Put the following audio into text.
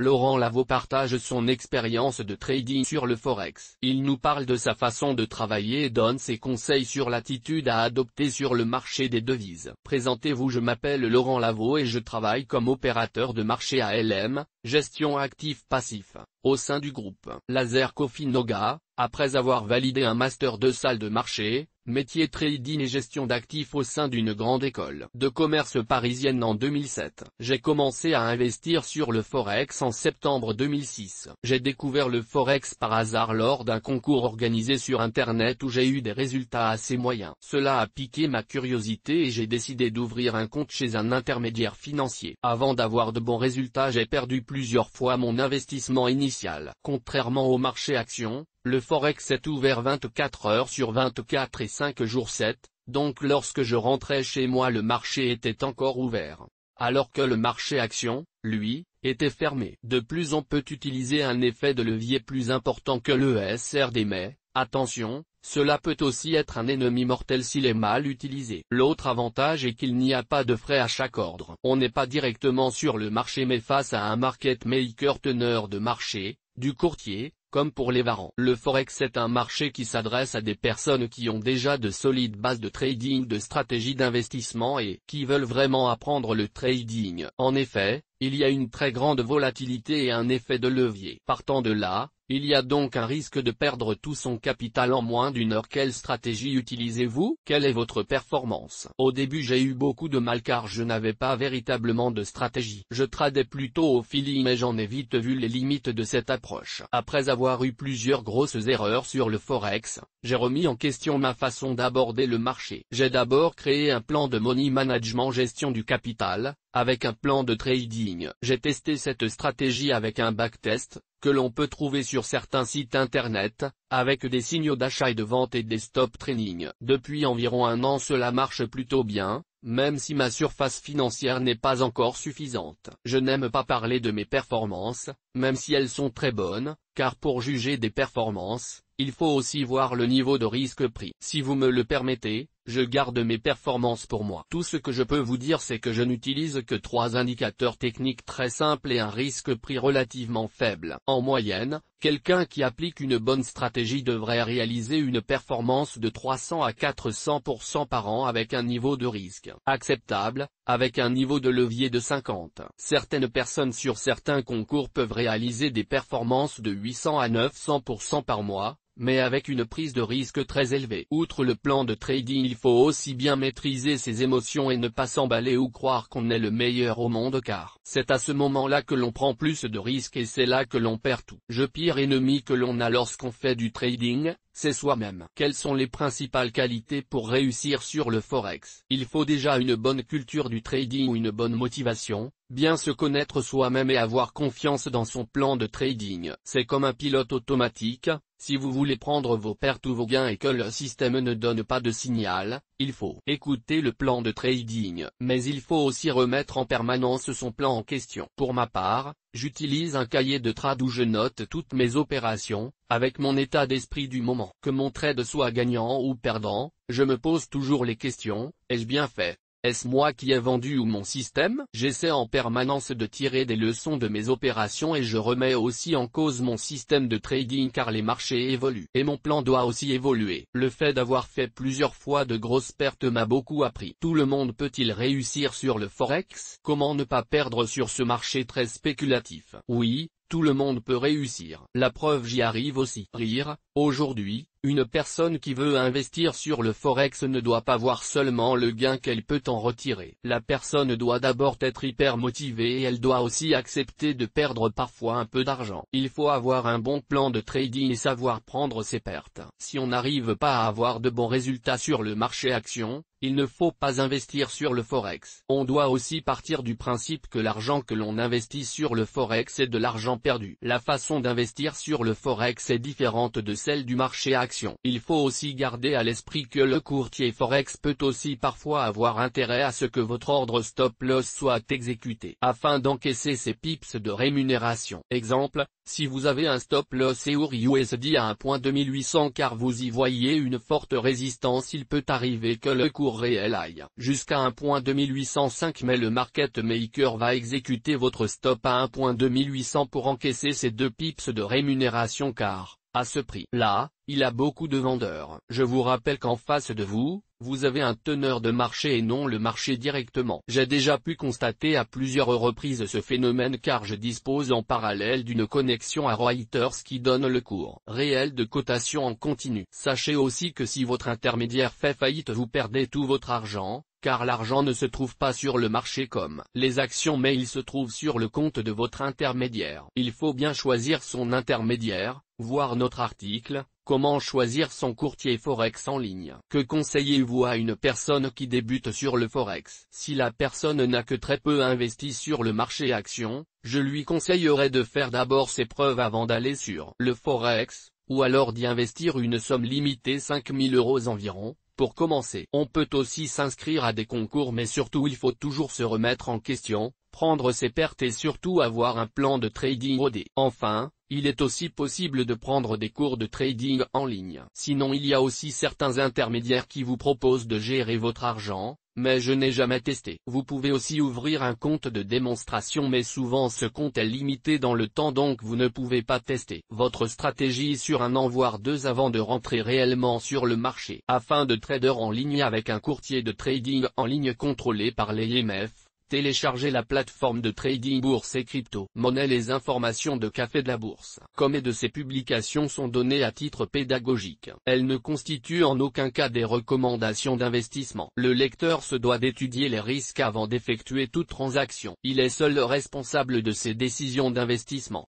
Laurent Lavaux partage son expérience de trading sur le Forex. Il nous parle de sa façon de travailler et donne ses conseils sur l'attitude à adopter sur le marché des devises. Présentez-vous, je m'appelle Laurent Lavaux et je travaille comme opérateur de marché à LM, gestion actif-passif, au sein du groupe Laser Coffee Noga, après avoir validé un master de salle de marché, métier trading et gestion d'actifs au sein d'une grande école de commerce parisienne en 2007. J'ai commencé à investir sur le Forex en septembre 2006. J'ai découvert le Forex par hasard lors d'un concours organisé sur Internet où j'ai eu des résultats assez moyens. Cela a piqué ma curiosité et j'ai décidé d'ouvrir un compte chez un intermédiaire financier. Avant d'avoir de bons résultats, j'ai perdu plusieurs fois mon investissement initial. Contrairement au marché action, le Forex est ouvert 24 heures sur 24 et 5 jours 7, donc lorsque je rentrais chez moi le marché était encore ouvert. Alors que le marché action, lui, était fermé. De plus, on peut utiliser un effet de levier plus important que le SRD, mais, attention, cela peut aussi être un ennemi mortel s'il est mal utilisé. L'autre avantage est qu'il n'y a pas de frais à chaque ordre. On n'est pas directement sur le marché mais face à un market maker teneur de marché, du courtier, comme pour les varans. Le Forex est un marché qui s'adresse à des personnes qui ont déjà de solides bases de trading, de stratégie d'investissement et qui veulent vraiment apprendre le trading. En effet, il y a une très grande volatilité et un effet de levier. Partant de là, il y a donc un risque de perdre tout son capital en moins d'une heure. Quelle stratégie utilisez-vous? Quelle est votre performance? Au début j'ai eu beaucoup de mal car je n'avais pas véritablement de stratégie. Je tradais plutôt au feeling mais j'en ai vite vu les limites de cette approche. Après avoir eu plusieurs grosses erreurs sur le Forex, j'ai remis en question ma façon d'aborder le marché. J'ai d'abord créé un plan de money management, gestion du capital, avec un plan de trading. J'ai testé cette stratégie avec un backtest, que l'on peut trouver sur certains sites internet, avec des signaux d'achat et de vente et des stop training. Depuis environ un an cela marche plutôt bien, même si ma surface financière n'est pas encore suffisante. Je n'aime pas parler de mes performances, même si elles sont très bonnes, car pour juger des performances, il faut aussi voir le niveau de risque pris. Si vous me le permettez, je garde mes performances pour moi. Tout ce que je peux vous dire c'est que je n'utilise que 3 indicateurs techniques très simples et un risque pris relativement faible. En moyenne, quelqu'un qui applique une bonne stratégie devrait réaliser une performance de 300 à 400% par an avec un niveau de risque acceptable, avec un niveau de levier de 50. Certaines personnes sur certains concours peuvent réaliser des performances de 800 à 900% par mois, mais avec une prise de risque très élevée. Outre le plan de trading, il faut aussi bien maîtriser ses émotions et ne pas s'emballer ou croire qu'on est le meilleur au monde car c'est à ce moment-là que l'on prend plus de risques et c'est là que l'on perd tout. Le pire ennemi que l'on a lorsqu'on fait du trading, c'est soi-même. Quelles sont les principales qualités pour réussir sur le Forex? Il faut déjà une bonne culture du trading ou une bonne motivation, bien se connaître soi-même et avoir confiance dans son plan de trading. C'est comme un pilote automatique, si vous voulez prendre vos pertes ou vos gains et que le système ne donne pas de signal, il faut écouter le plan de trading. Mais il faut aussi remettre en permanence son plan en question. Pour ma part, j'utilise un cahier de trade où je note toutes mes opérations, avec mon état d'esprit du moment. Que mon trade soit gagnant ou perdant, je me pose toujours les questions, ai-je bien fait? Est-ce moi qui ai vendu ou mon système? J'essaie en permanence de tirer des leçons de mes opérations et je remets aussi en cause mon système de trading car les marchés évoluent. Et mon plan doit aussi évoluer. Le fait d'avoir fait plusieurs fois de grosses pertes m'a beaucoup appris. Tout le monde peut-il réussir sur le Forex? Comment ne pas perdre sur ce marché très spéculatif? Oui, tout le monde peut réussir. La preuve, j'y arrive aussi. Rire, aujourd'hui, une personne qui veut investir sur le Forex ne doit pas voir seulement le gain qu'elle peut en retirer. La personne doit d'abord être hyper motivée et elle doit aussi accepter de perdre parfois un peu d'argent. Il faut avoir un bon plan de trading et savoir prendre ses pertes. Si on n'arrive pas à avoir de bons résultats sur le marché action, il ne faut pas investir sur le Forex. On doit aussi partir du principe que l'argent que l'on investit sur le Forex est de l'argent perdu. La façon d'investir sur le Forex est différente de celle du marché action. Il faut aussi garder à l'esprit que le courtier Forex peut aussi parfois avoir intérêt à ce que votre ordre stop-loss soit exécuté, afin d'encaisser ses pips de rémunération. Exemple, si vous avez un stop-loss EUR/USD à 1.2800 car vous y voyez une forte résistance, il peut arriver que le cours pour RealEye. Jusqu'à 1.2805 mais le market maker va exécuter votre stop à 1.2800 pour encaisser ces 2 pips de rémunération car, à ce prix-là, il a beaucoup de vendeurs. Je vous rappelle qu'en face de vous, vous avez un teneur de marché et non le marché directement. J'ai déjà pu constater à plusieurs reprises ce phénomène car je dispose en parallèle d'une connexion à Reuters qui donne le cours réel de cotation en continu. Sachez aussi que si votre intermédiaire fait faillite vous perdez tout votre argent, car l'argent ne se trouve pas sur le marché comme les actions mais il se trouve sur le compte de votre intermédiaire. Il faut bien choisir son intermédiaire, voir notre article, comment choisir son courtier Forex en ligne. Que conseillez-vous à une personne qui débute sur le Forex? Si la personne n'a que très peu investi sur le marché actions, je lui conseillerais de faire d'abord ses preuves avant d'aller sur le Forex, ou alors d'y investir une somme limitée 5 000 € environ. Pour commencer, on peut aussi s'inscrire à des concours mais surtout il faut toujours se remettre en question, prendre ses pertes et surtout avoir un plan de trading rodé. Enfin, il est aussi possible de prendre des cours de trading en ligne. Sinon il y a aussi certains intermédiaires qui vous proposent de gérer votre argent, mais je n'ai jamais testé. Vous pouvez aussi ouvrir un compte de démonstration mais souvent ce compte est limité dans le temps donc vous ne pouvez pas tester votre stratégie sur un an voire 2 avant de rentrer réellement sur le marché. Afin de trader en ligne avec un courtier de trading en ligne contrôlé par les IMF, téléchargez la plateforme de trading bourse et crypto-monnaie. Les informations de Café de la Bourse, comme et de ses publications sont données à titre pédagogique. Elles ne constituent en aucun cas des recommandations d'investissement. Le lecteur se doit d'étudier les risques avant d'effectuer toute transaction. Il est seul responsable de ses décisions d'investissement.